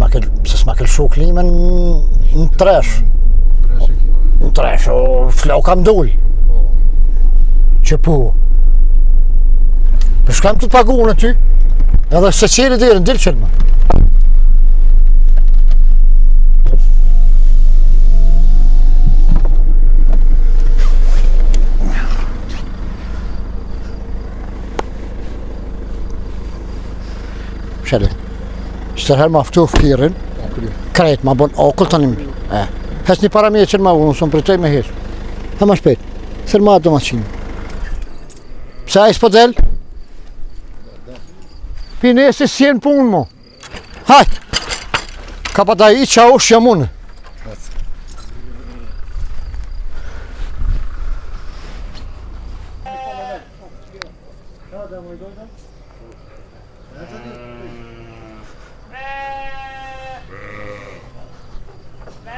s'ma kel shu klimën në tresh. Në tresh, o flau kam dull. Që po. Për shkam të paguën aty, edhe se qeri dhe në dilë qënë më. Shëri, shtërher ma ftu fkirin, krejt ma bon okull të një. Hes një para me qënë ma unë, së më përtej me hesh. Ha ma shpejt, thërë ma do ma qinë. Pse a i s'po del? Pine e se s'jen punë mo. Hajt! Ka pa da i qa ush jam unë.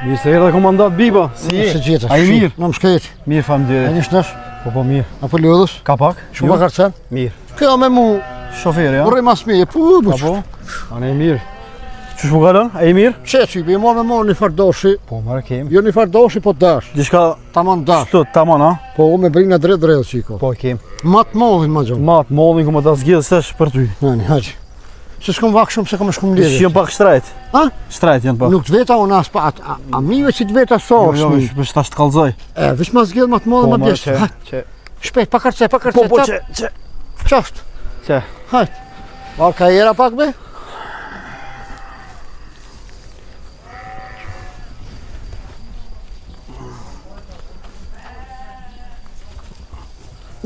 Mirë se erdhe komandant Biba, si je? Se gjithë. A i mirë? Në më shkejt. Mirë A famdire. një shnesh? Po mirë. Apo ljodhës? Ka pak? Shumë pa karcen? Mirë. Kjo me mu, Shoferi, ja? urri mas mije, pu, Ka buq. po? Anë e mirë. Qësh po kalon? A i mirë? Që që i bi, mo me mo një fardoshi, Po, marë kem. jo një fardoshi, po dash. Dishka Tamam dash. shtut, tamam, a? Po u me bringa drejt qiko. Po, kem. Mat mollin ma gjonë. Matë, mollin ku më ta zgjidhë sesh për ty. Nani, haqë. Se s'kom vak shumë, se kom shkum Ish lidhë. jënë pak shtrajt. Ha? Shtrajt janë pak. Nuk të veta unë as pa, a mive që të veta Jo, sorë jo, shmi. vesh tash të kallzoj. Vish ma zgjidh mat mollin ma bjesht. Hajt, që. shpejt, pa karce, Po, që. Qashtë. Që. Hajt. Marë ka jera pak be?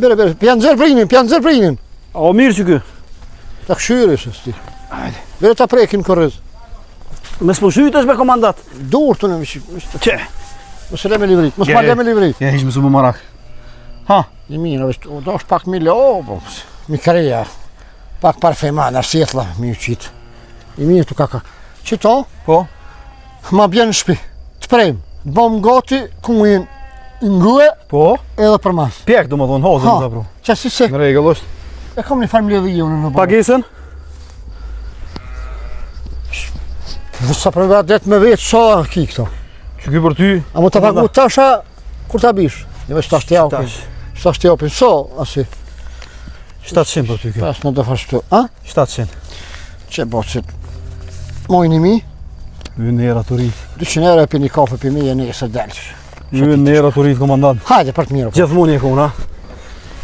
Bere, pjanë zërë prinin. O mirë që kë. Ta këshyri së sti. Hajde. Bere ta prekin kërëz. Me s'po është me komandat. Dur të në mishë. Që. Mos le me livrit, mos pa le me livrit. Ja, hish me su më marak. Ha. I mirë, do është pak mile, po, mi kreja. Pak parfeman, arsjetla, mi u qitë. I mirë të kaka. Qito, Po. ma bjenë në shpi, të prejmë. Të bom goti, ku mu jenë ngue Po. edhe për mas. Pjek do më thonë, hozën Ha. të pru. Qa si se, Në regull është. e kam një familje dhe unë në bom. Pagesën? Dhe sa përve det me vetë, sa ki këto. Që ky për ty? A mu të pagu tasha, kur ta bish? Një veç tash të japin. Tash. Tash të japin, so, asi. 700 për ty kjo. Pas në do fashtu. A? 700. Që bocit. Mojnë i mi, Vynë në era të rritë. 200 euro e pi një kafe për mi e nesër delqë. Vynë në era të rritë, komandant. Hajde për të mirë. Gjithmonë e kuna.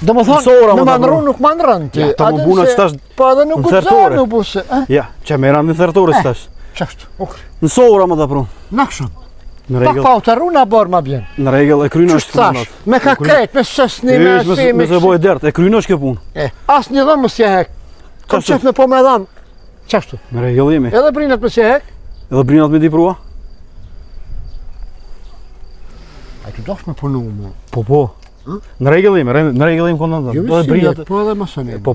Do më thonë, Mësora, në më ta manrun nuk manrën ti. Ja, ta më Adem buna se- që tash Po edhe nuk në u thertore. zarë nuk buse. Ja, që me ram në thertore që tash. Qashtu, ukri. Në sora më të pru. Nakshëm. Në Pak regull. pa u të runa bërë ma bjen. Në regull e krynë Qështë është thash, komandant. me ka kret, me sësni, me aspi, Me se bojë dert, e krynë është kjo punë. As një dhëmë më s'je hek. Kom Qashtu? qef me po me dhamë. Qashtu. Në regull jemi. Edhe brinat më s'je hek. Edhe brinat me di prua? A tu dosh me punu mu. Po. Në regull jemi, në regull jemi komandant. Jo Do e visi brinat. po edhe më sëni. Po.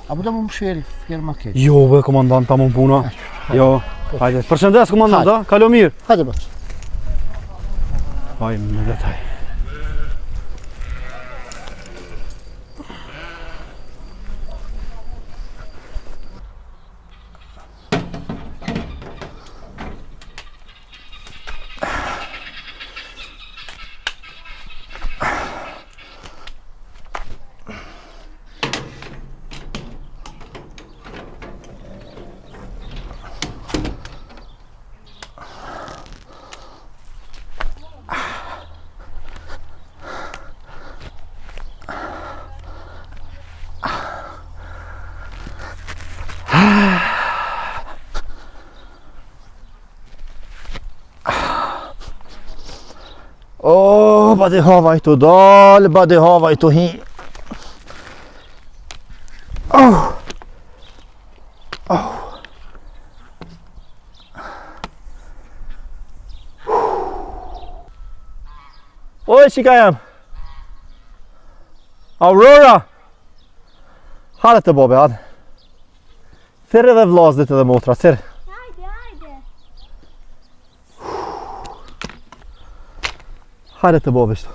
Apo do më msheri, fjerë ma keq. Jo, be komandant, ta më puna. Jo. Hajde, përshëndes komandant, ha? Kalo mirë. Hajde bëtë. Hajde me detaj. O, badi hava i të dalë, badi hava i të hi. Oj, qika jam. Aurora. Hale të bobe, hale. Thirë edhe vlazdit edhe motra, thirë. Hajde. Hajde të bobe shto.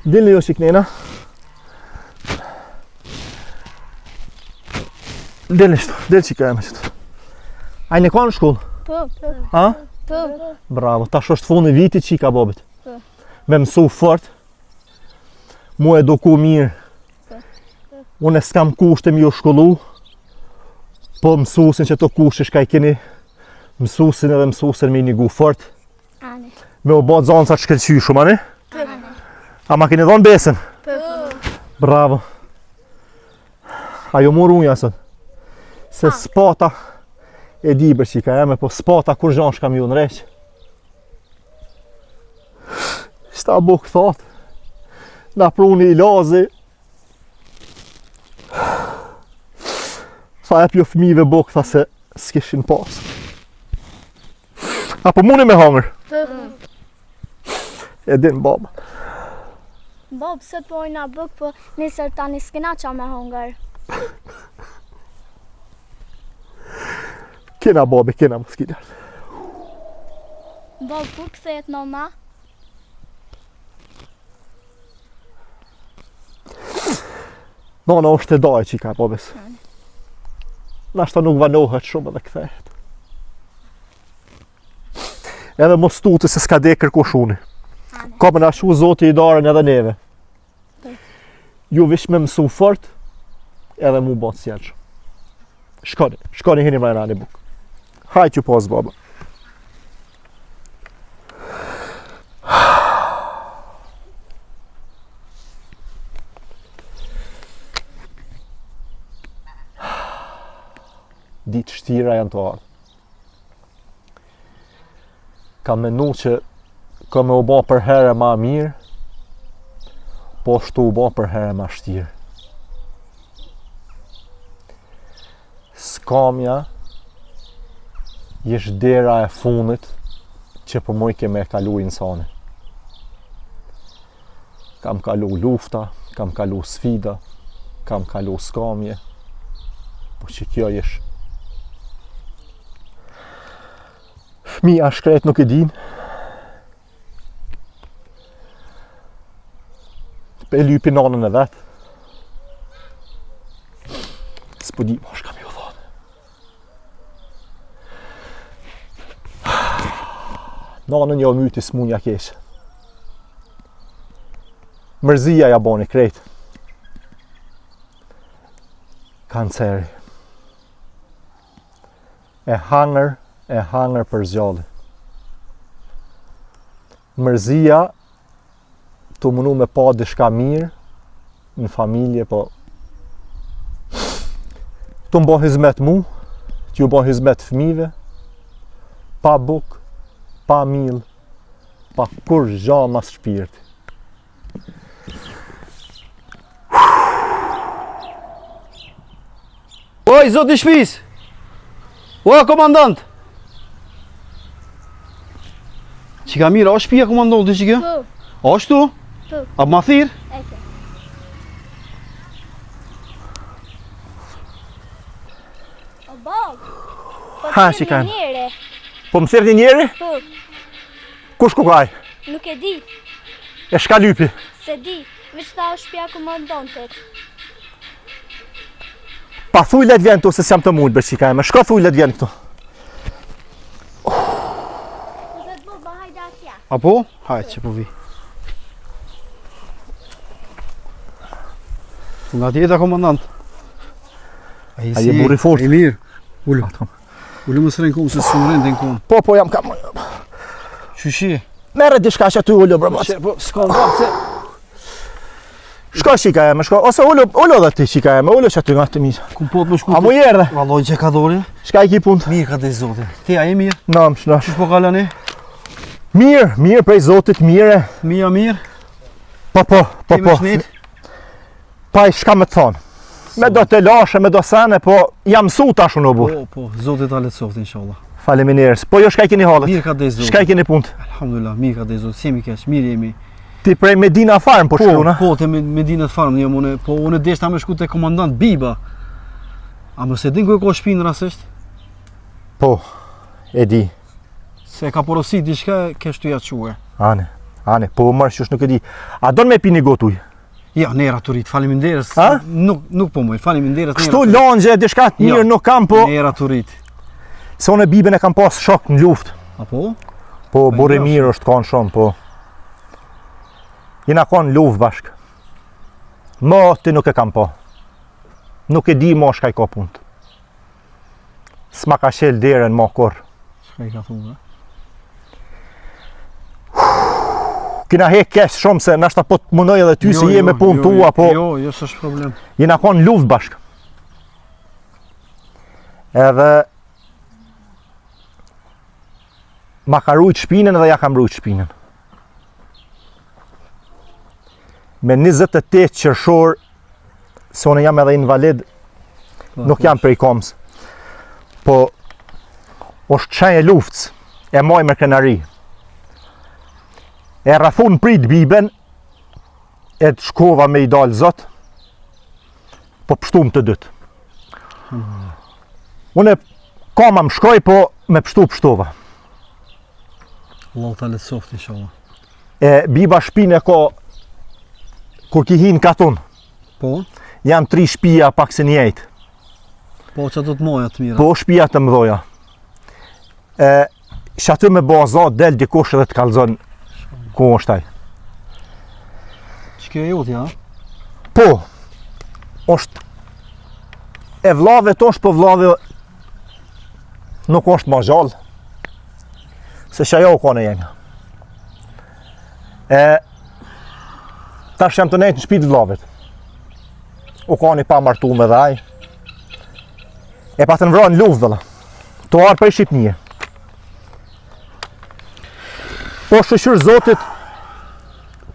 Dilni jo shiknena. Dilni shto, dilë qika jam shto. Ajnë e ka në shkollë? Ha? Bravo, tash është fundi vitit qika babit. Me mësu fort. Mu eduku mirë. Unë s'kam kushte mi u shkollu. Po mësusin që të kushte shka I keni. Mësusin edhe mësusin me I nigu fort. Me u bo zonë sa të shkelqy shumë, ani? A ma keni dhonë besën? Bravo. Ajo mor unë jasën. Se spata e di bërë qika jeme, po spata kur gjanë shkam ju në req. Shta buk thot. Na pruni I lazi. Tha e pjo fmive buk, tha se s'kishin pas. Apo muni me hangër? E din baba. Bab, sot po ojna buk, po nisër tani s'kina qa me hangër. Kena babi, kena moskiljar. Bab, ku kthehet nona? Nona është e daj qika babes. Nashta nuk vanohet shumë edhe kthehet. Edhe mos tuti se s'ka de kërkush uni. Ka me nashu Zoti I darën edhe neve. Ju vish me mësu fort, edhe mu bëtë sjelqë. Shkoni hini mrejna një buk. Hajt ju pas baba. Ditë shtira janë të ardhë. Kam menu që ka me u ba për herë ma mirë, po shtu u ba për herë ma shtirë. Skamja jesh dera e funit që për moj ke me kalu insani. Kam kalu lufta, kam kalu sfida, kam kalu skamje, po që kjo jesh fëmija shkret nuk I din. E lypi nanën e vetë. S'po di ma shka mi u thonë. Nanën jo myti s'munja keqë. Mërzia ja boni krejt. Kanceri. E hangër për zgjalli. Mërzia të mënu me pa dishka mirë në familje, po të mbo hizmet mu, të ju bo hizmet fëmive, pa buk, pa mil, pa kur gja mas shpirti. Oj, zoti I shpis! O, komandant! Qika mira, o shpia komandant, që kjo? O shtu? A ma thirë? Eke. O bab, po Ha, t'jeni shikajmë. njeri. Po më thirë një njeri? Po, Kush ku kaj? nuk e di, E shka lypi? se di, veç tha o shpia komandantit. Pa thuj let vjen këtu se s'jam të mund bërë qika e me. Shka thuj let vjen këtu? Zet baba, hajde atja. Apo? Hajtë që po vi. Nga tjeta komandant. A je je burri fort. E mirë. Ullu më sërën kom, se së më rëndin kom. Po, jam kam. Qyshi? Mere diçka që aty ullu, bro. Po, s'ka ndarë, se... Shko qika e me, shko. Ose ullu dhe ti qika e me, ullu që aty nga të mirë. Kum po të më shku A mu jerdhe? Valoj që ka dori. Shka I ki punë? Mirë ka dhe zote. Ti a je mirë? Nash. Qysh po kalani? Mirë prej Zotit, mire. Mija mirë? Po. Ti me shnit? Pa I shka me të thonë. Me do të lashe, me do sene, po jam mësu tash unë o burë. Po, zote ta letësoft, inshallah. Faleminderit. Po jo shka I keni halët? Mirë ka dhe zote. Shka I keni punët? Alhamdulillah, mirë ka dhe zote. Si jemi keq, mirë jemi. Ti prej Medina Farm po shkruana? Po, te Medinat Farm, një mune. Po, unë deshta me shku te komandant Biba. A më se din ku e ka shpinë rasisht? Po, e di. Se ka porosit diçka ke shtu ja quhe. Ane, po mërë qësh nuk e di. A don me pi një gotuj? Ja, nera turit, faleminderes. Ha? Nuk po moj, faleminderes. Kështu langje, diçka të mirë nuk kam, po... Nera turit. Se unë e Bibën e kam pas shok në luftë. Apo? Po Boromir është kanë shumë, po. Jena kanë luftë bashkë. Mo ti nuk e kam pa. Nuk e di mo shka I ka punë. S'ma ka shel derën mo kur. Çka I ka thunë? Kina hek kesh shumë se nashta po të mundoj edhe ty se je me punë tua, po Jo, s'është problem. jena kanë luftë bashkë. Edhe ma ka rujt shpinën edhe ja kam rujt shpinën. Me 28 qershor, se unë jam edhe invalid, nuk jam prej komës. Po, është qenj e luftës, e maj me krenari. E rafun prit Bibën, e të shkova me I dalë zot, po pështum të dytë. Unë kama më shkoj, po me pështova. Allah ta lehtësoft inshallah. E Biba shpinë e ka, kur ki hinë katun, Po? janë 3 shtëpia pak se njëjtë. Po që do të moja të mira. Po shtëpia të mdoja. Që aty me baza del dikush edhe të kalzon ku është ai. Që kjo e jotja? Po, është e vllave tosh, po vllave nuk është ma gjallë. Se që ajo u ka në jenja. Tash jam të nejtë në shtëpi të vllavit. U ka një pa martu me dhe aj. E pa të në vranë luftë dhëlla. To arë për Shqipnije. Po shëshur Zotit,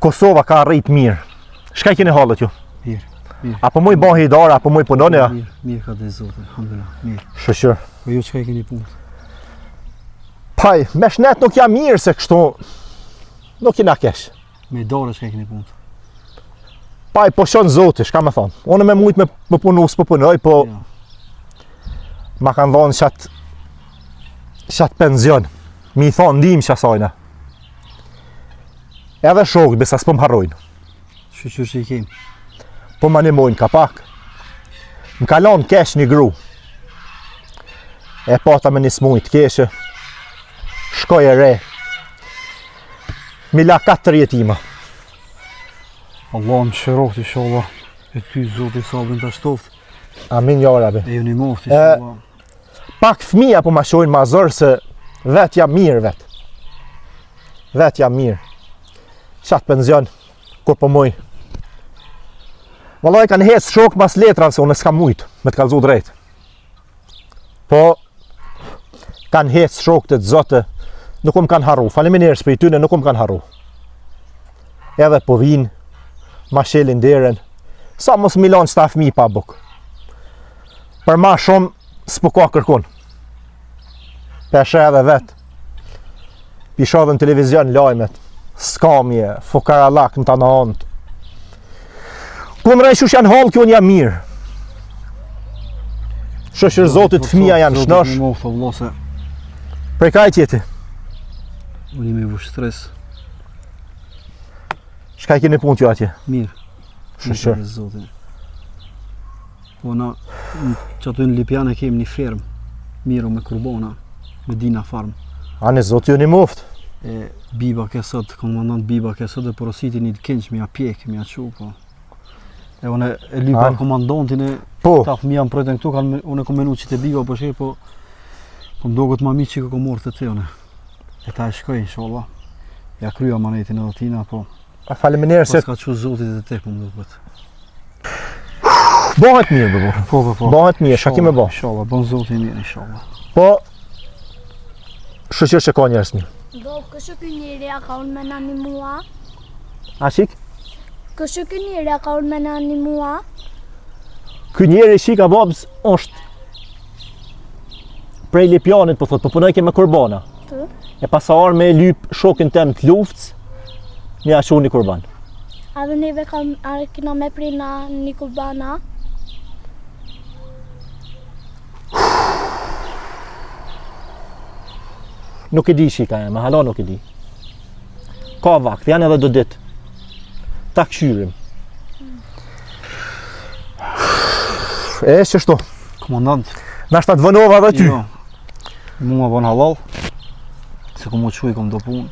Kosova ka arrit mirë. Shka I keni halët ju? Mirë. Apo mu I bahi I dara, apo mu I punoni ja? Mirë ka dhe Zotit, alhamdulillah, mirë. Shëshur. Po ju çka I keni punë? Paj, me shnet nuk jam mirë se kështu, nuk jena kesh. Me dorë çka I keni punë? Paj, po shonë Zoti, shka me thonë. Unë me mujtë me punu, s'po punoj, po Ja. ma kanë dhonë qatë penzion. Mi I thonë ndim që asajna. Edhe shokët, besa s'po më harrojnë. Shqyqyr që I kemi. Po ma nimojnë ka pak. Më kalon kesh një gru. E pata me një smujt keshe. Shkoj e re. Mila 4 jetima. Allah më shëroft inshallah. E ty Zoti sabrin ta shtoft. Amin ja Rabi. E ju një moft inshallah. Pak fëmija po ma shojnë ma zërë se vet jam mirë vet. Vet jam mirë. Qatë penzion, kur po muj. Vallaj kanë hes shok mas letra se unë s'kam mujt me të kalzu drejt. Po kanë hes shok të zote, nuk më kanë harru. Faleminderit për tyne, nuk më kanë harru. Edhe po vinë, ma shelin derën, sa mos milon qëta fëmi pa buk. Për ma shumë, s'po ka kërkun. Peshe edhe vetë. Pisha dhe në televizion lajmet, skamje, fukarallak në të në antë. Kënë rejshush janë halë, kjo një jam mirë. Shëshër Zotit fëmija janë shnosh. Zotit më moft Allah se Prej ka I tjeti? unë I me vu stres. Shka I keni punë t'ju atje? Mirë. Shëshër. Mirë, Zotit. Po na që aty në Lipjane kemi një fermë. Miru me kurbona, me dina farm. Ani Zotit ju një muft. E Biba ke sot, komandant Biba ke sot e porositi një të kënç, mi a pjek, mi a qu, po. E unë e lypa komandantin e Po, ta fëmija më projten këtu, unë e kom menu që të Biba për shirë, po më dogot ma mi që i kom morë të te une. E ta e shkoj, inshallah. Ja krya manetin edhe tina, po faleminderit se pas ka që zotit e tek, po më dogot. bëhet mirë bëbu. Po. Bëhet mirë, shka kime bo. Inshallah, bon zotit mirë, inshallah. Po, shëshër që ka njerës mirë. Do, kështu ky njeri a ka unë me në një mua. A shik? Kështu ky njeri a ka unë me në një mua. Ky njeri shika babës është prej Lipjanit, po thot, po punoj ke me kurbana. Po. E pasar me lyp shokin tem të luftës, një ashu një kurban. A dhe neve kina me prina një kurbana. Nuk e di shika e, me hala nuk e di. Ka vakt, janë edhe do ditë. Ta këshyrim. E, qështu. Komandant. Nashta të vënova dhe ty. Jo. Mua bën halal. Se ku më çuj kom do punë.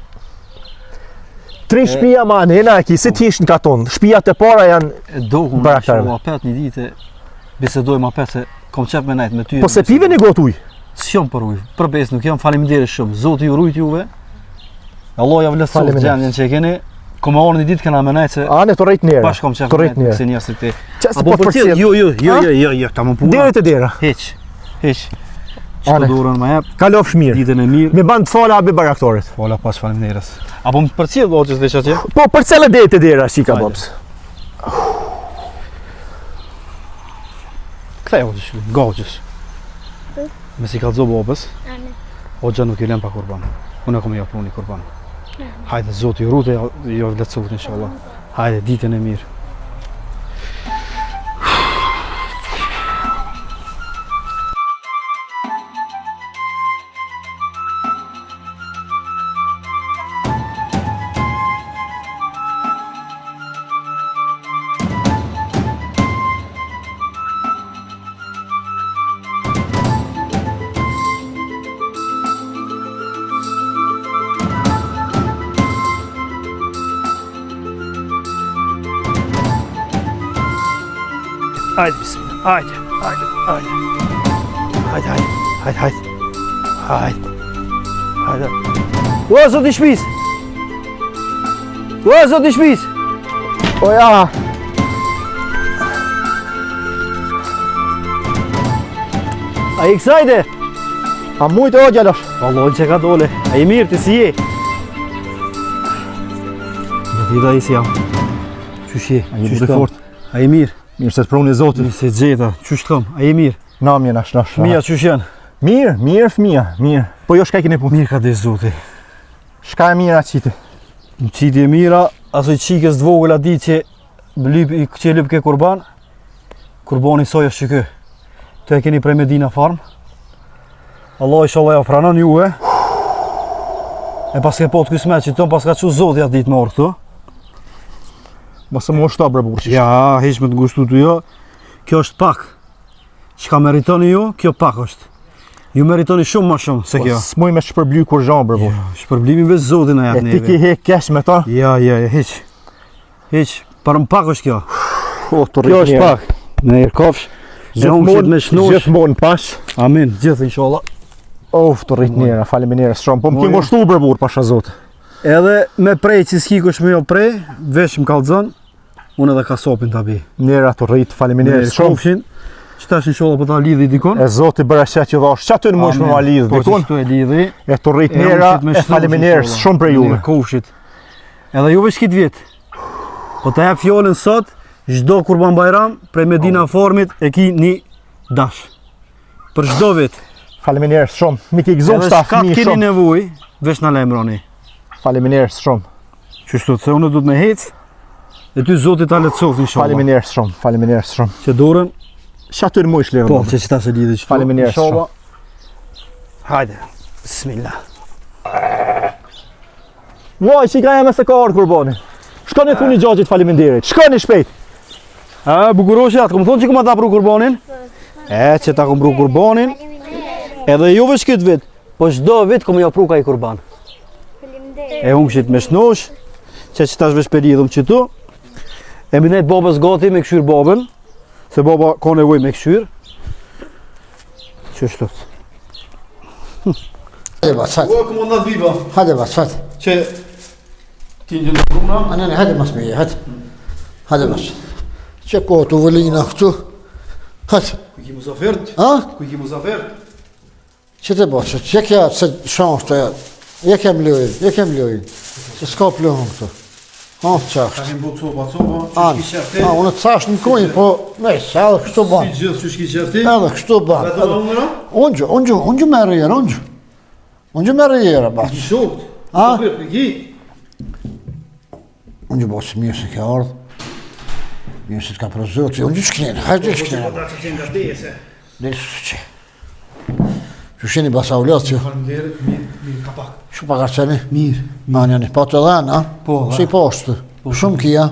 3 shtëpia ma nëna e ki, si t'ish në katon. Shtëpiat e para janë E dohun Baraktarve. shoh apet një ditë bisedojmë apet se kom qef me nejt me ty. po se pive një gotë ujë. S'jam për ujë. Për besë nuk jam, faleminderit shumë. Zoti ju rujt juve. Allah ja vlerësoj Faleminderit. gjendjen që e keni. Kom orë një ditë kena me nejt se Ane të rejt njerë. bashkë kom qef Të me rejt nejt njerë. se njerëzit ti. Qa se Apo po të përcjell, përcjell. jo, ta më puna. Dere të dera. Hiç. Çdo Ane. dorën më jep, Kalofsh mirë. ditën e mirë. Me ban të fala abi baraktorit. Fola pas faleminderes. Apo më përcjell vogës dhe çatje? Po përcjell dere të dera, shika Hajde. babs. Kthej vogës, gogjës. Me si kallzo babës, Amin. hoxha nuk i lën pa kurban. Unë kam ja puni kurban. Hajde Zoti ju rute, jo vlerësoj inshallah. Hajde ditën e mirë. Hajde bismillah. Hajde. Hajde. Hajde. Hajde. Hajde. Hajde. Hajde. Hajde. O zot i shpis. O zot i shpis. O ja. A i kësajde? A mujtë o gjallosh? Vallon që ka dole. A i mirë ti si je? Do t'i da i si jam. Qysh je? A i Qysh bude kam? fort. A i mirë? Mirë se të pruni zotin. Se gjeta. Qysh t'kam? A i mirë? Namje nash nash. Fëmija qysh janë? Mirë, mirë fëmija, mirë. Po jo shka i keni punë. Mirë ka dhe Zoti. Shka e mirë atë qiti. Në qiti e mira, asoj qikës të vogël ati që që lyp ke kurban, kurbani soj është që kë. Të e keni prej Medina Farm. Allah inshallah ja pranon juve. E pas ke po të kismet që tonë pas ka që Zoti atë ditë me orë këtu. Mosë më ushta bre burqish. Ja, heq me të ngushtu të jo. Kjo është pak. Çka meritoni ju, kjo pak është. Ju meritoni shumë ma shumë se kjo. S'muj me shpërbly kur zhan bre burq. Shpërblimin veç Zotin na E jap ti ki neve. hek kesh me ta. Ja, heq. Heq, për më pak është kjo. O, të Kjo është pak. Me erë kofsh. Zhëmshit me shnosh. Gjithmonë pash. Amin, gjithë inshallah. Of, të rrit njera, faleminderit shumë. Po më ki Moja. ngushtu bre burq pasha zot. Edhe me prej që s'ki kush me jo prej, veç më kallzon, unë edhe kasopin të abi. Njera të rrit, faleminderit shumë. Kofshin, që tash inshallah po ta lidhi dikon. E zoti bëra që dhash. Ç'a të në mush me ma lidh Po që dikun. shtu e lidhi. E të rrit E njera, ushit me e shnosh, faleminderit inshallah. shumë për juve. Mirë, kofshit. Edhe juve shkit vjet. Po ta jap fjallën sot, çdo kurban bayram prej Medina Formit e ki një dash. Për çdo vit. Faleminderit shumë. Mi ki gëzon Edhe sta shka fëmijë keni shumë. nevojë, veç na lajmëroni. Faleminderit shumë. Qështu se unë du të me hec, e ty Zoti ta letësoft inshallah. Faleminderit shumë. Faleminderit shumë. Që dorën, Ç'a të në mush lirë. po që qëta se lidhi qëtu. Faleminderit inshallah. Hajde, bismillah. Vaj, që ka jeme se ka ardhur kurbani. Shkoni thuni gjagjit faleminderit. Shkoni shpejt. A, bukuroshi atë, kom thonë që këma ta pru kurbanin? E, që ta kom pru kurbanin, edhe jo veç këtë vit, po çdo vit kom ja pru ka i kurban. E unë këshit me shnosh, që tash veç për lidhëm qëtu, e minet babës gati me këshyr babën, se baba ka nevoj me këshyr. Qështu. Hadi bas hadi. O, komandat biba, Hadi bas hadi. që ti një në pruna, Anne hadi bas meye hadi. Hadi bas. Çek o tuvalina këtu. Hadi. ku i ki muzafert? Ha? Ku i ki muzafert? Që të bësh? Çek ja se shans të ja. Je kem lojën. Se s'ka plëhon këtu. Ha, çash. Ka kem bo copa, An. Unë të thash në kujnë, po me sa edhe kështu ban. Si gjithë që shki qerti? Edhe kështu ban. Vetë më umëra? Unë merë jera, unë merë jera, bas. I shokt. A? Muzafert, për ki? Unë bas mirë se ka ardhë. Mirë se t'ka prozot, unë shkjenë, hajde shkjenë. Ta që qenë nga dese. Dhe që. Që sheni basa u lëtë që. Falemderit, mirë ka pak. Që pa karceni? Mirë. Ma njëni, pa të dhenë, a? Po, dha. Si poshtë. Shumë kia.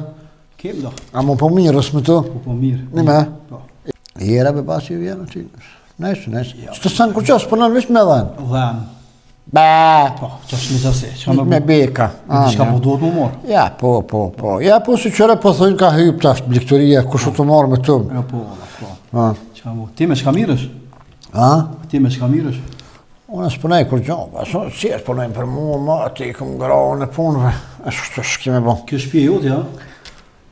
Kem da. A mu po mirës me të? Po mirë. Një me? Po. Jera be basi ju vjenë aty. Nice. Që të sanë kur qësë përnën vish me dhenë? Dhen. Be. Po, që është me qëse. Që Me beka. Diçka po duhet më morë. Ja, po. Ja, po si qëre po thëjnë ka hyp tash bliktoria, kushu të marë me tëmë. Ja, po. Çka mo? Ti me çka mirësh? Ti me çka mirësh? Unë s'punaj kur gjoba, si e s'punajnë për mua, ma ti këm grahën e punëve, është shkime bon. Kjo shtëpi e jote, ja?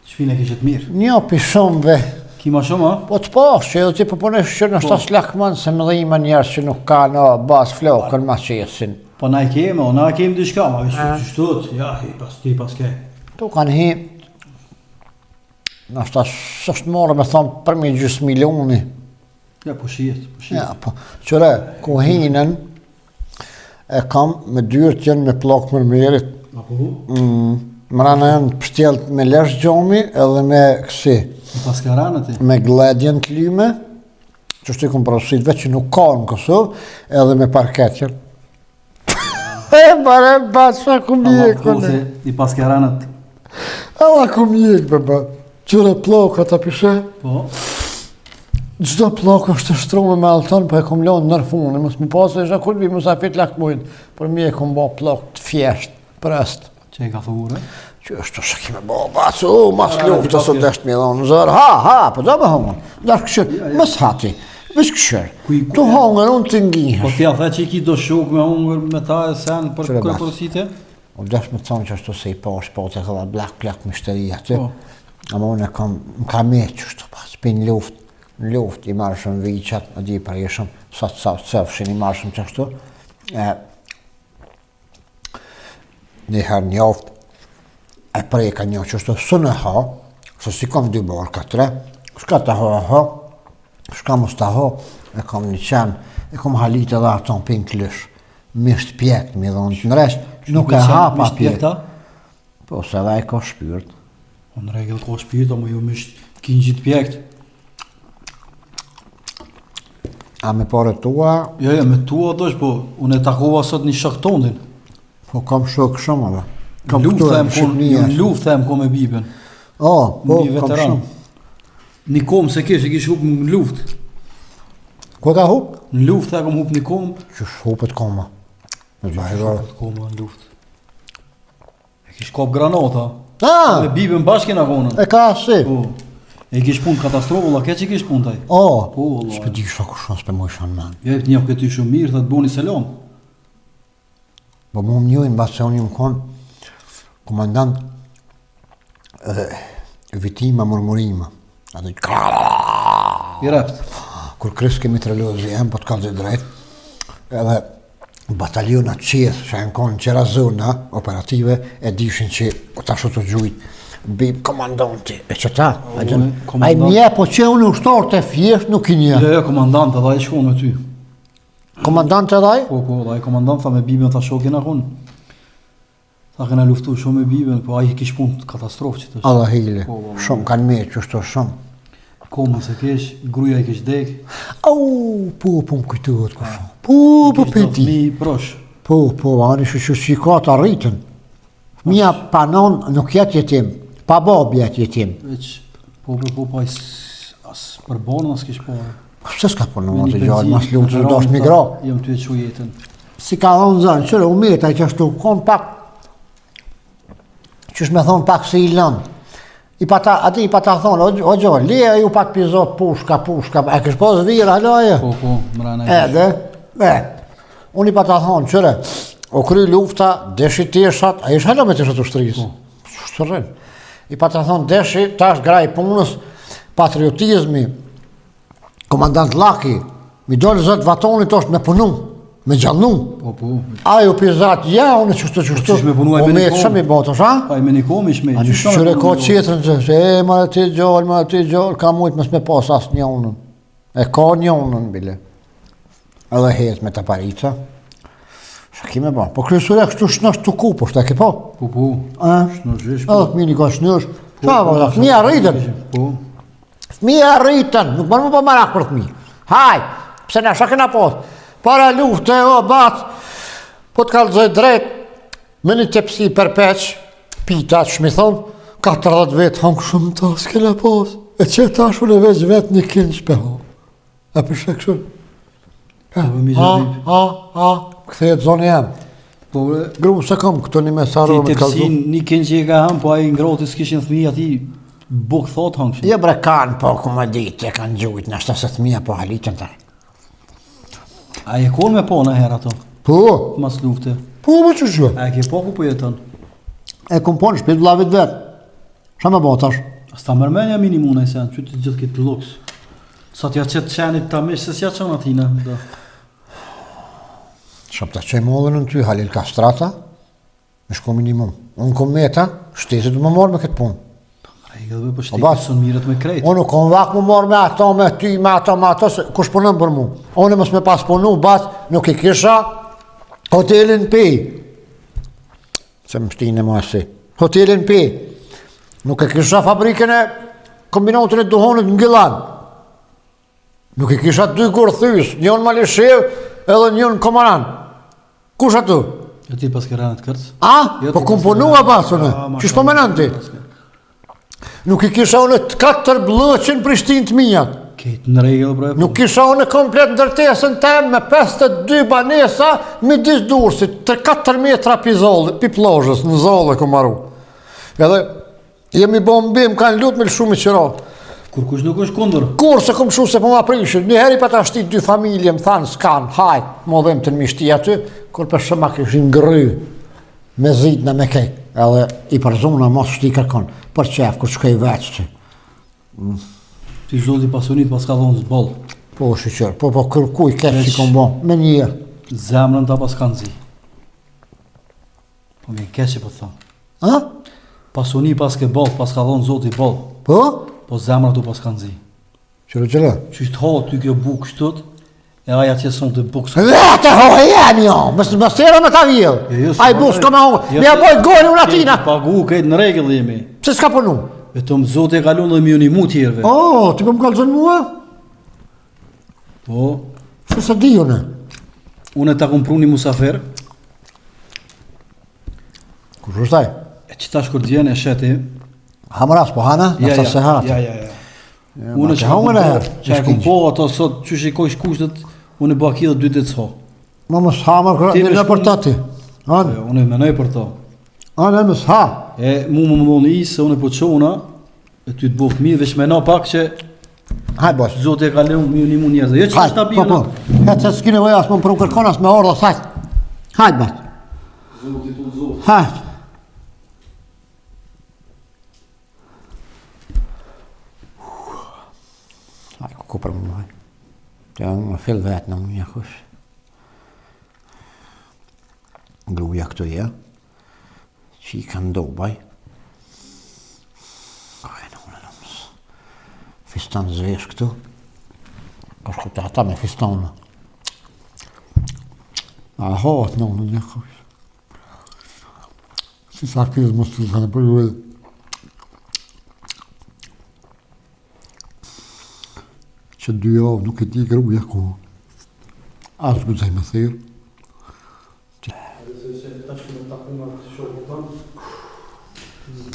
Shtëpinë e kishe të mirë. Një pishomve, Ki ma shumë, a? po të pash që edhe ti po punoj shqyrë në shtas lakman, se më dhima njerës që nuk ka në bas flokën ma qesin. Po na i kemë, na kemë diçka, ma vishë shtut, ja, ti pas ke. Tu kanë hi, në shtas është morë me thonë për me gjysë milioni. Ja, po shihet. Ja, po, qëre, ku hinën, e kam me dyrë t'jenë me plakë mërmerit. Apo? Mërana janë pështjelt me lesh gjomi edhe me kësi. Pas ka ranë ti? Me gledjen të lyme, që shtë i këmë parasit veç që nuk ka në Kosovë, edhe me parketjen. Bare basha ku mjek, se i pas ka ranë ti? Alla ku mjek, beba. Qëre plaka ta pishe, Po? gjdo plaka është të shtrume me alton, po e kom lonë nërë funë, mësë më pasë e shakul bi musafit lakmujnë, por mje e kom ba plak të fjesht, prest. Që e ka thurë? Që është të shakime ba, basu, mas luftë të sot deshtë me dhonë, zërë, po do me hongën, dash këshër, mës hati, vish këshër, tu hongën, unë të Po ngihesh. t'ja the që i ki do shok me hungër me ta e sen për Qëre kërë bas? përësite? U desh me thonë që ashtu se i pash, po të këlla blak mishteri aty, Po. ama unë e kam, më ka me që shtu pas, pin luft, i marshëm viqat, në di për jeshëm, sa të cëfshin, i marshëm që ashtu, njëherë njoft, e preka një që ashtu, së në ha, se si kam dy barë këtre, shka të ha, shka mos të ha, e kam një qenë, e kam halit edhe ato në pin këlysh, misht pjekt, mi dhonë, në rest, nuk e ha pa pjekt. Po, se dhe e ka shpyrt. Në regull ka shpirta, më ju misht kinë gjitë pjekt. A me pare tua, Jo, me tua dosh, po unë e takova sot një shok tondin. po kam shok shumë, edhe. Në luft them ko me biben. Po, Në kam veteran. shumë. Një kom se kish, e kish hup në luft. Ko ka hup? Në luft e kam hup një kom. Që hupet koma. Me bajrë. Koma në luft. E kish kop granata. Me A, biben bashkë në konën. e ka si. Po. E kish pun katastrofë, la ke që kish pun taj. O, Po, valla. s'pe di shka ku shumë, s'pe moj shanë men. Jo, të njëf këty shumë mirë, të boni selam. Po mu më njojnë, basë se unë më konë komandant vitima murmurima. Atë I rept. kur krys kemi të relozi jem, po të kalë drejt, edhe batalionat qithë, që e në konë qera zona operative, e dishin që ta shu të gjujt, bib komandanti, e që ta, a i nje, po që unë ushtarë të fjesht nuk i nje. Jo, komandant, edhe ai shkon me ty. Komandant edhe aj? Po, edhe ai komandant tha me biben tha shokin a kon. Tha kena luftu shumë me biben, po ai kish pun katastrofë që të është. Allah hile, Po, shumë kanë me që shto shumë. Koma se kesh, gruja i kesh dek. Au, po më kujtuhet ku shumë. Po peti. Mi prosh. Po, ani që ka të arritën. Mija panon nuk jetë jetim, pa babi jetë jetim. Veç, po, as për bonën as kish po. Se s'ka punon atë gjallë, mas lumë që dash migra. Jem ty e që jetën. Si ka thonë zënë, qëre u metaj që ashtu, konë pak, qësh me thonë pak se i lënë. Ati i pa ta thonë, o gjallë, leja ju pak pizot pushka, e kësh posë vira, haloje? Po, mrana i Edhe, unë i pa ta thonë, qëre, o kry lufta, deshi teshat, a ish halo me teshat ushtërisë? Shtërën. I pa ta thonë, deshi, tash graj punës, patriotizmi, komandant Laki, mi dollë zëtë vatonit është me punu, me gjallu. Po. Ajo pizat, ja, unë qështu, Qysh me punu, ai me me një të shumë i botë, ha? Pa i me një kom ish me. A një shqyre ka qetërën që, ma ti gjallë, ka mujtë mësë me pas asë një unën. E ka një unën, bile. Edhe hetë me të parica. Shaki me ba, po kryesore kështu shnosh të kupë, është e ke po? Po. Shnërgjish. Edhe fëmini ka shnosh. Qa, ba, fëmija rritën. Po. Fëmija rritën, nuk mërë më po marak për fëmi. Haj, pse në shakë në posë. Para lufte, o, batë, po të kalëzoj drejt, me një tepsi përpeq, pita që shmi thonë, 40 vetë hangë shumë ta, s'kena posë. E që ta shumë e veç vetë një kinë shpeho. E përshë kështu, Kthehet zoni jam. Po, Gru se kam këto një mesarë ti tepsin një kënë që e ka ham, po ai ngroti s'kishin fëmijë ati buk thot hangshin. Ja bre kanë, po ku më ditë, e kanë gjujt në 70.000 po halitën ta. A e kon me po në herë ato, Po, mas lufte. po më që që? A e ke po ku po jeton? E kom po në shpit vlavit vetë. Qa me botash? As ta mërmenja minimune se janë, që të gjithë këtë luks. Sa t'ja qëtë qenit ta mish, se s'ja qënë atina. Shab të qaj mollën në ty, Halil Kastrata, me shko minimum. Unë kom meta, shtetit më morë me këtë punë. A i gëdhve për shtetit sën mirët me krejt. Unë nuk kom vak më morë me ato, me ty, me ato, se kush punën për mu. Unë mës me pas punu, nuk i kisha hotelin pej. Se më shtinë e më asi. Hotelin pej. Nuk e kisha fabrikën e kombinatën e duhonit në Gjilan. Nuk e kisha 2 gurthys, njën Malishev edhe njën Komaran. Kush atu? E ti pas këranët kërës? A? Po kom punua pasune. Qysh po menan ti? Nuk i kisha unë 4 blëqin Prishtinë të mijat. Kejtë në rejgë, bre. Nuk kisha unë komplet ndërtesën tem me 52 banesa midis Durrësit, 4 metra pi plazhës, në zollë kom marru. Edhe jemi bombim, kanë lutë me shumë i qëra. Kur kush nuk është kundër? Kur se kom shu se po ma prishin, një heri pa ta shtit 2 familje më thanë s'kan, hajt, më dhem të në mishti aty, kur për shëma këshin ngry me zitna me kej, edhe i përzuna mos shti kërkon, për qef, kur shkoj veç që. Ti zoti pasionit pas ka dhonë zbol. Po shqyqër, po kërkuj kesh që kom bo, me njërë. Zemrën ta pas kanë zi. Po me kesh që po të thamë. A? Pasoni pas ke bol, pas ka dhonë zoti bol. Po? Po zemrën tu pas kanë zi. Qërë? Qështë ho ty kjo buk shtut, e aja që son të buk së. Vete hohe jemi jo, më sera me ta vjellë. A i buk s'ka me hohe, me a boj goni unë atina. Pagu, kejtë në regull jemi. Pse s'ka punu? Vetëm zote e kalun dhe mi unë i mu tjerve. O, ti po më kalëzën mua? Po, Që se di une? unë e ta kom pru një musafer, Kush është taj? e që ta shkordjen e sheti. Hamras po hana? Nësa se hati. Ja. Unë që hangën e kom herë, po, që kom po ato sot, që shikoj shkushtet, unë e baki dhe 2 ditë s'ho. Ma mos hamër kërë, Ti me një shku- për tati. Anë, Unë e menoj për to. anë e mos ha. E mu më mëndon i se unë e po qona, e ty të boft mirë, veç meno pak që Hajt bosh. zote e kalun mi unë i mu njerëzë. Jo që Hajt, është ta po po. bjene. Hajt se s'ki nevoj asë më pru kërkon asë me orë dhe hajt. Hajt bat. Zote të zote. Hajt. Hajt, ku për më hajt. Të më fill vetë në më një kush. Gruja këtu je. Që i kanë do baj. Kajnë unë në mësë. Fistan zvesh këtu. Ka shku të ata me fistanë. A hot në unë një kush. Si sa kërës më së të kanë për ju edhe. Që 2 javë nuk e di gruja ku. Asë gudzaj me thirë.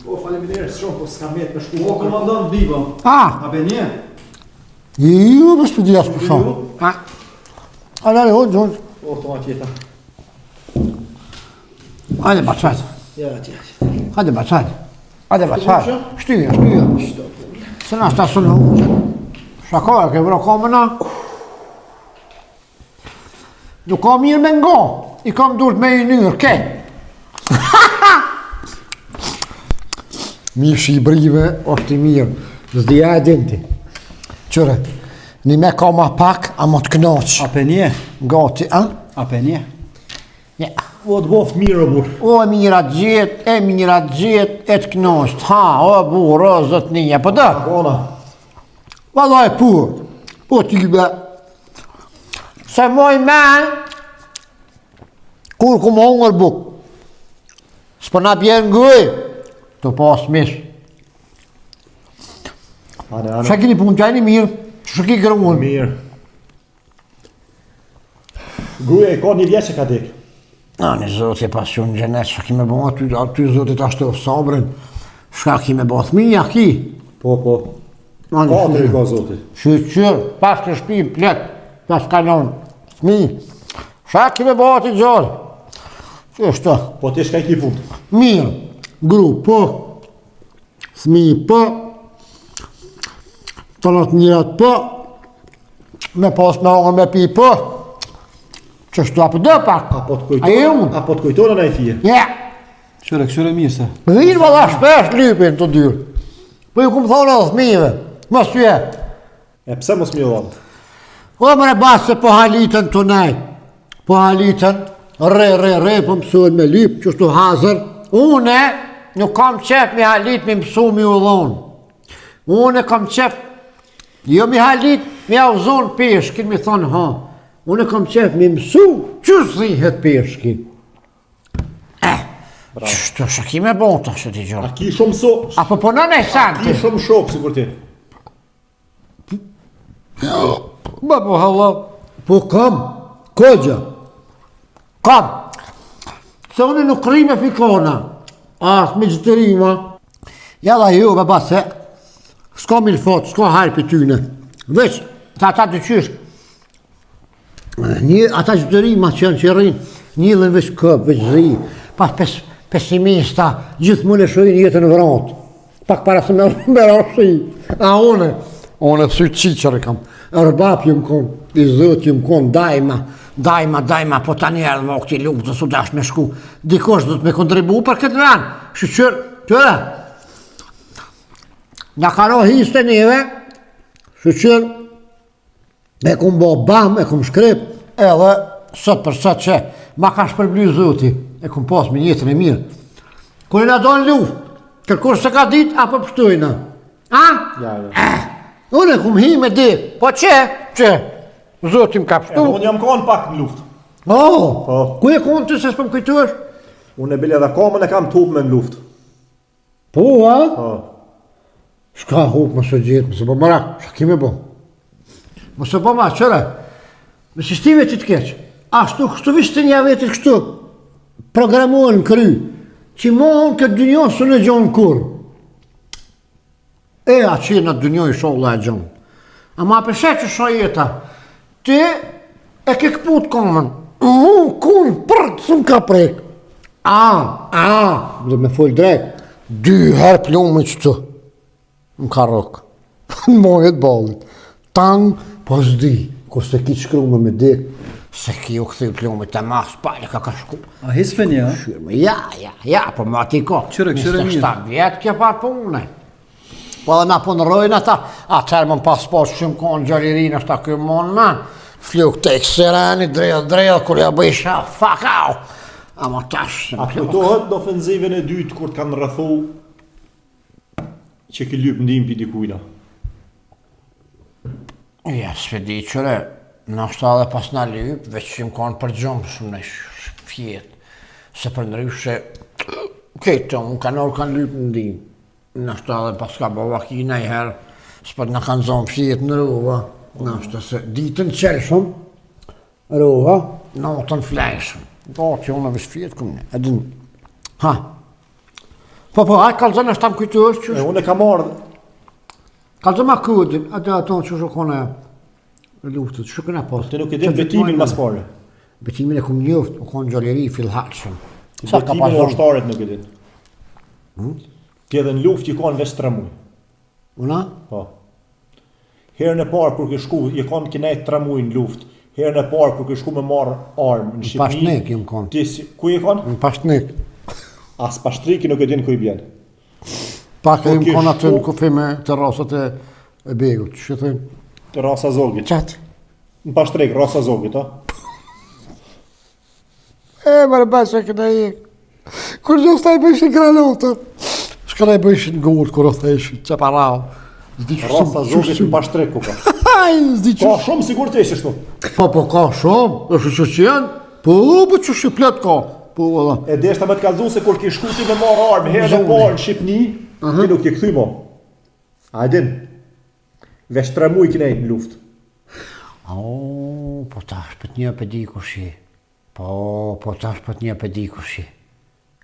O, faleminderit shumë, po s'ka met me shku. O, komandant Biba, A! a be nje? Ju, më së di asë ku shumë. A! Ale, honë. O, to atjeta. Hajde bacajt. Ja, atje. Hajde bacajt. Hajde bacajt. Shtyja. Se na sta sunu. Shakoj, ke vro komëna. Nuk ka mirë me ngo. I kam dur me i nyrë, ke. Mishi i brive është i mirë. Zdija e dinti. Qëre, një me ka ma pak, a më të knoq. A pe nje? Gati, a? A pe nje? Ja. O, të boft mirë, o burr. O, e mira gjet, e të knoqt. Ha, o, burë, o, zot një, po da. Bona. Valla e pur. O, t'i be. Se moj men, kur ku më hongër buk. S'po na bjen ngëj, të pas mish. Ane. Qa kini punë qajni mirë, që ki kërë Mirë. Gruja e ka 1 vjeç që ka dek. Në zotë e pasion në gjenet, shka ki me bo aty zotit ashtë të sabrin, shka ki me bo thminja ki. Po. 4 i ka zoti. Shqyr, pas të shpi plet, pas kanon. Fmi. Sa kime bati gjallë? Që është? Po ti shka i ki punë? Mirë. Gru, po. Fmi, po. Tonat njërat, po. Me pas me hongër me pi, po. Që është apë do pak? Apo të kujtona në e fije? Ja. Këshyre mirë se. Vinë valla shpesh lypin të dyrë. Po ju kumë thonë edhe thmive. Mos je. E pse mos mi odhë? O mëre basë se po halitën të nej. Po halitën, re, po mësuen me lyp, që shtu hazër. Une nuk kam qef mi halit mi mësu mi udhonë. Une kam qef, jo mi halit mi avzonë peshkin, mi thonë ha. Une kam qef mi mësu, që thihet peshkin. Qështë shë ki me bon të shë t'i gjërë? A ki shumë so... Apo po në nej santi? Ki shumë shokë, si kur ti? Ba po halla, po kam, kogja, kam. Se unë nuk ri me fikona, as me gjitërima. Ja da ju, baba, se s'ka milfot, s'ka harpi tyne. Veç, ata të qysh, ata gjitërima që janë që rinë, njëllën veç këp, veç zi, pas pesimista, gjithë mune shojnë jetën vratë. Pak para se me rashi, a une sy qiqërë kam. Erbap ju më konë, i zët ju më konë, dajma, po tani edhe më këti lukë të su dash me shku. Dikosh do të me kontribu për këtë ranë. Shqyqër, tëre. Nga karo histe neve, shqyqër, e kom bo bam, e kom shkrep, edhe sot për sot që ma ka shpërbly zëti, e kom pas me njëtën e mirë. Kër e nga do në luft, kërkosh se ka dit, apo pështojna. A? Ja. Unë e kumë hi me di, po që, zotim ka pështu. Unë jam konë pak në luft. Ku e konë të se s'pëm kujtuash? Unë e bile edhe kamën e kam tup me në luft. Po, a? Shka hup më së gjithë, më së po mëra, shka kime bo? Më së po ma, qëre, më sistime ti të keqë. Ashtu, kështu vishë të një vetit kështu, programuën në kry, që mohën këtë dynjohë së në gjonë kur. E a që në dënjoj sholla e gjonë. A ma përshe që shoj jeta, ti e ke këput komën, kun përët së më ka prek. Dhe me full drejt, 2 herë plumë që të, më ka rëkë, në mojet balit. Tang, po s'di, kur se ki shkru me dik, se ki u këthy plumë të mas, pale ka shku. A hispe një, Ja, po ma ti ko. Qyre mirë. 27 vjetë kje par punë. Po dhe na punërojnë ata, atëherë më pas shumë konë gjallirinë është ta kjo monë në, fluk të ekserani, drejë, kur ja bëjshë, fuck out. Ama tash, A kujtohet në ofenzivën e dytë kur të kanë rrëthu që ki lypë ndim për dikujna? Ja, s'vedi qëre, në është edhe pas në lypë, veç që më konë për gjomë shumë në fjetë, se për ndryshe, këtë, më kanë lypë ndim. Në është edhe pas ka bëva kina i herë, s'pët në kanë zonë fjetë në rova, në është se ditën qelshëm, rova, notën flejshëm. Po, që unë e vishë fjetë këmë një, edhin, ha. Po, hajtë kalëzën është tam kujtu është që... Unë e kam ardhë. Kalëzën ma këdin, atë ato që shukone e luftët, shukone e postë. Ti nuk e din betimin mas pare. Betimin e këmë njëft, u konë gjolleri, filhaqshëm. Betimin e oshtaret nuk e din. Ti edhe në luft i kanë veç 3 muaj. Una? Po. Herën e parë kur ke shku, i kanë kinejt 3 muaj në luft. Herën e parë kur ke shku me marë armë në Shqipëni. Në Pashtnik jëmë konë. Ku i kanë? Në Pashtnik. As Pashtriki nuk e din ku i bjenë. Pak e jëmë konë aty në kufi me terrasat e begut, që thëjmë? Rasa Zogit. Qatë? Në Pashtrik, Rasa Zogit, a? Mërë besë e këna i. Kur gjës taj bëshin granotën. Shkëna i bëshin gurë, kur o theshën, që parao. Rasa Zogit në Pashtrik ku ka. Ka shumë sigur të eshe shtu. Po ka shumë, është që janë. Po që që plet ka. E deshta me të kalzu se kur ki shku ti me marë armë, herën e parë në Shqipni, ti nuk ki këthy mo. A e din, veç 3 muaj kine në luft. Po tash për një për di kushi. Po tash për një për di kushi.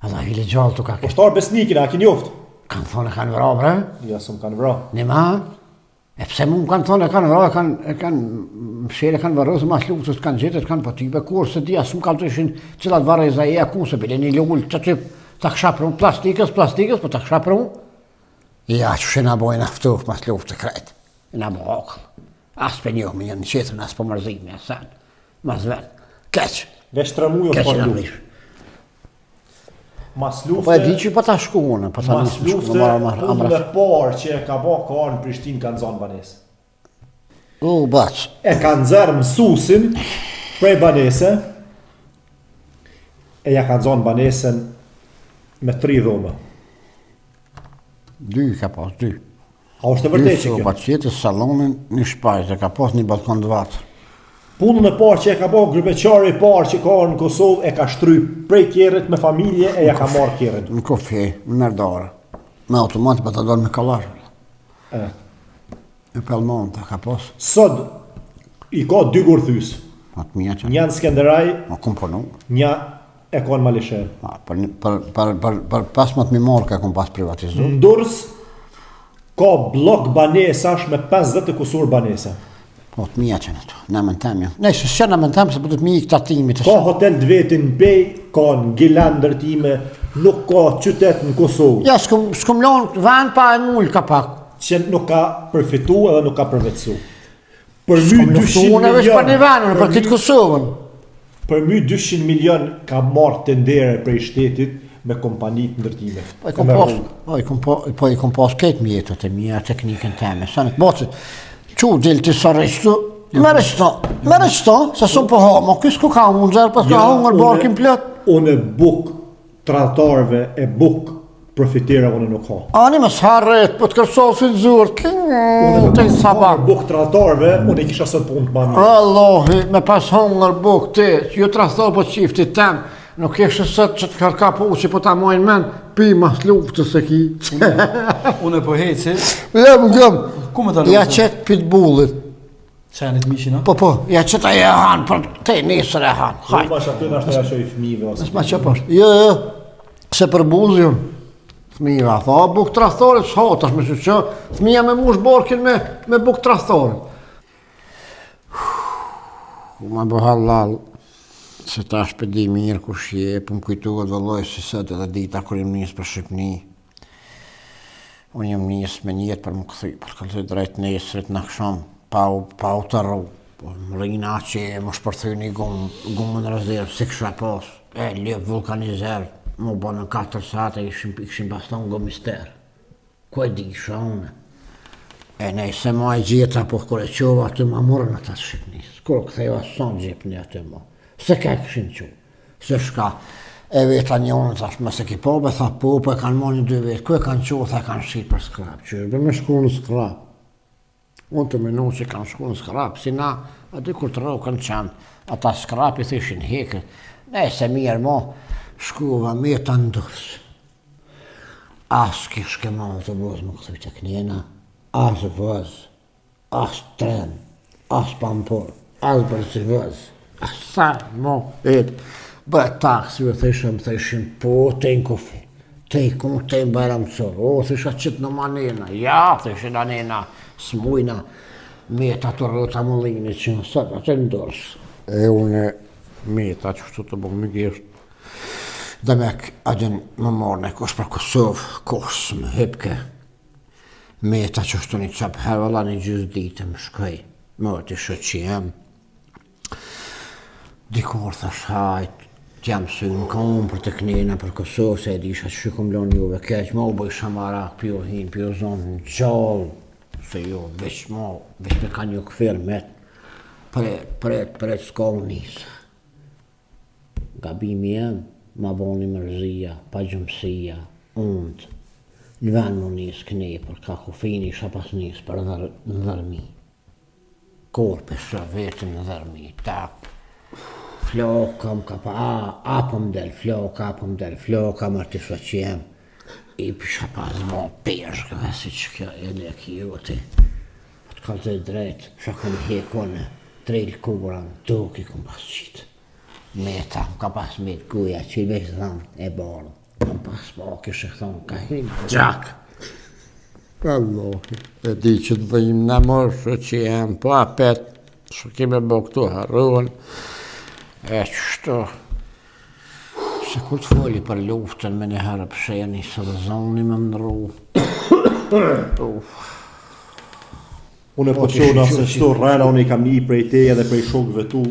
Edhe hile gjallë të ka Po shtarë besnikina, a ki njoftë? Kanë thonë e kanë vra, bre? Ja, së më kanë vra. Nima? E pse mu më kanë thonë, e kanë mshere, kanë varrëzë, mas luftës, kanë gjetët, kanë po type, kur se dia, s'm kanë të ishin cilat varrëza e ku se bile një lull, që ta kësha për unë plastikës, po ta kësha për unë. Ja, që shë nga bojnë aftuf, mas luftë të kretë, nga bo okëll. As për njohë me një në qetërën, as për mërzimi, as sanë, mas vetë, keqë. Veç 3 muaj Keqë për nga luftë. mishë. Mas Po e di lufte, që pa ta shkuonë, pa ta mas nisë më lufte, shkuonë, punën e parë që e ka bo karë në Prishtinë kanë zonë banesë. U, bacë. E ka nxerë mësusin prej banese, e ja ka zonë banesën me 3 dhoma. 2 ka pas, 2. A është e vërtet që Dy kjo? soba qetë, salonin, një shpajtë, ka pas një balkon të vatë. Punën e parë që e ka bo grupeqari i parë që ka në Kosovë e ka shtry prej Kjerrit me familje e ja ka marrë Kjerrin. Në kofi, në nërdarë. Me automatë pa ta dorë me kalarë. E. Në pelmon të ka pas. Sot i ka 2 gurthys. Ma të mija që. Një në Skenderaj, Ma komponu. një e ka në Malisher. Për pas më të mi morë ka kom pas privatizu. Në Durrës ka blok banesash me 50 kusur banesa. Po të mija që në to. Në më në temë. Ne, se që në më në temë, se po të të mi i këta timit. Ka hotel të vetin bej, ka në Gilan ndërtime, nuk ka qytet në Kosovë. Ja, s'kum lonë vend pa e mullë ka pak. Që nuk ka përfitu edhe nuk ka përvetësu. Për my S'kum 200 luftu në veç për një venën, për kitë Kosovën. Për my 200 milion ka marrë tendere prej shtetit me kompanit ndërtime. Po i kom pas këtë mjetët e mija teknikën teme. Sa në të bocit, që dilë të sa reshtu, me reshtu, se sun po ha, ma kësë ku ka unë zërë, pas ka hungër barkin plët. Unë buk tratarve e buk profitera unë nuk ha. Ani me s'harret, po të kërsosin zurë, të i sabak. Buk tratarve, unë i kisha sot punë të mami. Allahi, me pas hungër buk ti, që ju tratar po qifti tem, nuk ishë sët që të kërka po që po ta mojnë men, pi mas luftës e ki. Unë po heci. Lëm, Ku më ta ja luftë? qëtë pitbullit. Çanit mishin, a? Po, ja qëta e hanë, për te nesër e hanë, Unë hajtë. bash aty në ashtë e i fmive. ose- Ma që poshtë, jo, se për buzion, thmiva, tha, buk trastorit s'hotash me që, thmija me mush borkin me buk trastorit. Ma bëhallal, se ta shpedi mirë ku shje, për më kujtuat vëlloj si sëtë edhe dita kër jem njës për Shqipni. Unë jem njës me njetë për më këthy, për këllëtë drejt nesrit në kësham, pa u të ru. Më rina që më shpërthy një gumë në rezervë, si kësha pas, e lëp vulkanizer, më bënë në 4 sate, ishim baston go mister. Ku e di isha une? E nej se ma i gjeta, po kër e qova aty ma morën ata të Shqipnis. Kër këtheva son gjepni aty ma. Se ka këshin qo. Se shka. E veta një unë thash, mëse ki po, be tha po e kanë moni 2 vetë. Ku e kanë qo, tha kanë shqit për skrap. Që be me shku në skrap. Unë të minu që kanë shku në skrap, si na, aty kur të rau kanë qanë, ata skrap i thishin hekët. Ne se mirë mo, shkuva me të ndërës. As kish ke ma të vëz më këthuj të knjena, as vëz, as tren, as pampur, as bërë vëz, as sa mo etë. Bërë taksi vë thëshim, po të në kufi, të i kumë të i bërë mësor, o thësha qitë në manena, ja thëshin anena, smujna, meta të rrota mëllini që në sot atë ndërës. E une meta që shtu të bëgë më gjeshtë. Dhe me adin më morën e kosh për Kosovë, kosh më hypke. Meta që shtu një qapë hervalla një gjysë ditë më shkoj, më të shë që jem. Dikur thash hajt, t'jam së në kom për të knena për Kosovë, se e disha që shukum lonë juve keq, ma u bëj shamarak, pjo hin, pjo zonë në gjallë, se jo, veç me ka një këfir met, pret, s'ka unë nisë. Gabimi jem, ma boni mërzia, pa gjëmësia, undë, në vend më nisë këne, për ka kufini isha pas nisë për në dërmi. Korpe shë vetën në dërmi, tak. Flokam ka pa, apëm del, flokam arti shë që jem. I pisha pas mo peshkëve, si që kjo e le kjoti. Të ka të drejt, shë kom hekone, trejl kuran, tuk i kom pas qitë. Meta, ka pas met kuja, që i veç thamë e borë. Kom pas po, kështë thonë, ka hinë gjak. Allahi, e di që të dhejmë në mërë që jam, po apet, që kime bo këtu harruan, e qështu. Se kur të foli për luftën me një herë pësheni, se dhe zoni më ndru. Unë e po qona se qëto rrena unë i kam një prej teja dhe prej shokëve tu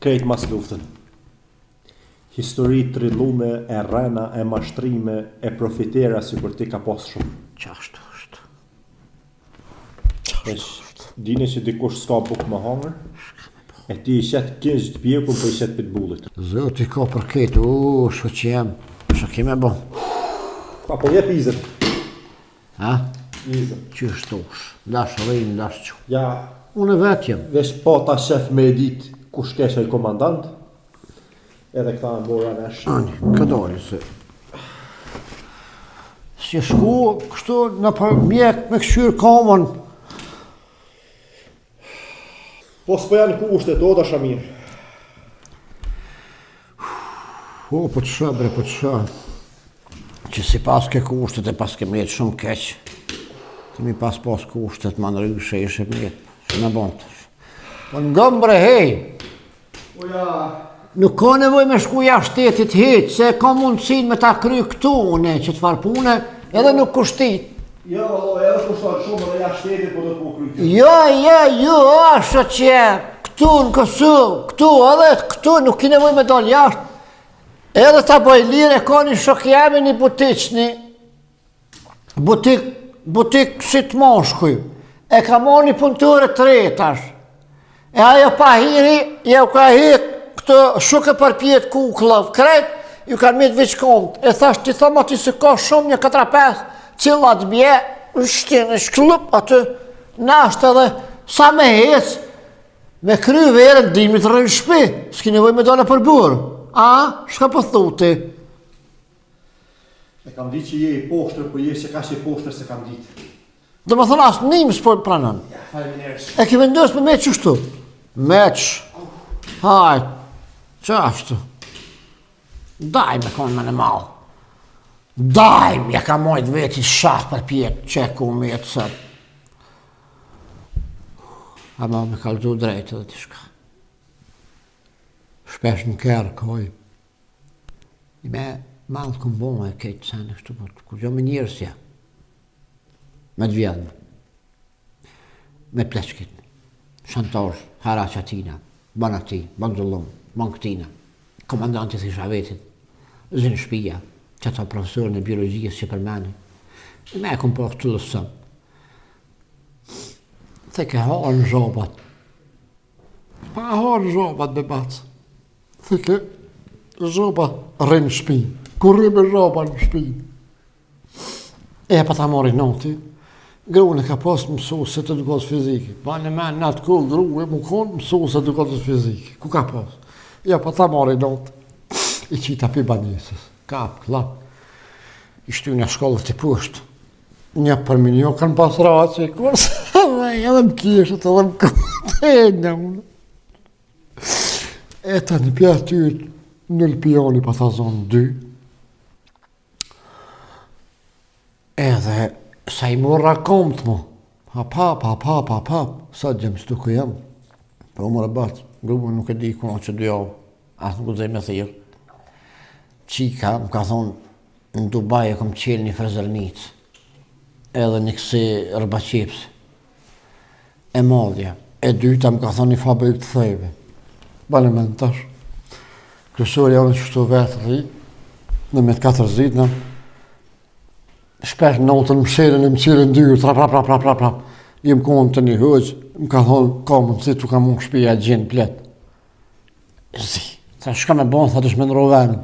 krejt mas luftën. Histori të rrillume e rrena, e mashtrime, e profitera si kur ti ka pas shumë. Qashtu është. Dini që dikush s'ka bukë më hangër, e ti i shetë kënjë të pjekun për i shetë pitbullit. Zoti ka për ketë, shko që jam, shko kime bo. Pa po jep izër. Ha? Izër. Qështush, dash rrinë, dash që. Ja, Unë vetë jem. vesh pa ta shef me edit kush kesha i komandant, edhe këta në bora nesh. Ani, këdori se. Si shku, kështu në për mjek me këshyrë kamën. Po s'po janë kushtet, o da shamir. Po të shë, bre, po të shë. Që si pas ke kushtet e pas ke mjetë shumë keq. Kemi pas kushtet, ma në rrugë shë ishe mjetë. Që në bontësh. Po në ngëm, bre, hej. O ja... Nuk ka nevoj me shku jashtë shtetit heq, se ka mundësin me ta kry këtu une, që të farë pune, edhe nuk kushtit. Jo, edhe kushtot shumë dhe jashtë shtetit po do të po kryjtë. Jo, ashtë që këtu në Kosovë, këtu, edhe këtu nuk ki nevoj me dollë jashtë. Edhe ta bëj lirë e ka një shok jemi një butiqni, butik si të moshkuj, e ka mo një punëtore të retash, e ajo pa hiri, jo ka hik, këtë shuke për pjetë kuklëv, krejt, ju kanë mitë viqkomt, e thash ti thëma ti se ka shumë një 4-5, cilat bje, në shtinë, në shklup, atë nashtë edhe, sa me hec, me kry verën, dimit rënë shpi, s'ki nevoj me dole për burë. A, shka për thuti? E kam ditë që je i poshtër, po je që ka që i poshtër se kam ditë. Dhe më thënë asë njëmë s'po pranën. Ja, faleminderit. E ki vendosë me meq qështu? Meq. Hajt. Qashtu. Daj me konë me në malë. Daj, ja ka mojt veti shah për pjetë, që ku me jetë sërë. A ma me kalëzu drejtë edhe t'i shka. Shpesh në kërë koj. Me malë këmë bonë e kejtë sene kështu, kur gjo me njërësja. Me të vjedhme. Me pleçkit. Shantosh, haraçatina, banati, banzullum, banktina. Komandantit i shavetit. Zinë shpija. Që ta profesorën e biologjisë që përmeni. Me e këmë po këtu lësëm. The ke harë zhobat. Pa harë zhobat me bacë. The ke zhobat rrinë shpi. Kur rrinë zhobat në shpi. E pa ta mori noti. Gruën e ka pas mësues të edukatës fizike. Pa në men në atë kohë gruë më konë mësues të edukatës fizike. Ku ka pas? Ja pa ta mori noti. I qita pi banesës. Kap, klap. I shty një shkollët të pushtë. Një për minjo kanë pas raci, kërës edhe më kishët, edhe më këtë e në unë. E ta një pjatë tyrë, në lëpioni pa ta zonë 2. Edhe sa i morra komët mu, hap, sa gjemë shtu ku jam. Pa u mërë batë, grubu nuk e di kuna që dy javë, asë nuk u zej me thirë. Qika më ka thonë, në Dubai e kom qelë një frezernicë, edhe një kësi rëbaqips, e madhja, e dyta më ka thonë një fabrik të thejve. Bale me në tash, kërësori janë qështu vetë rri, në me të 4 zitë, shpesh në otën më shelën e më qelën dyrë, tra. Jem konë të një hëgjë, më ka thonë, ka mundë si tu ka mund shpija gjenë pletë. Zi, ta shka me bonë, tha dush me në rovenin.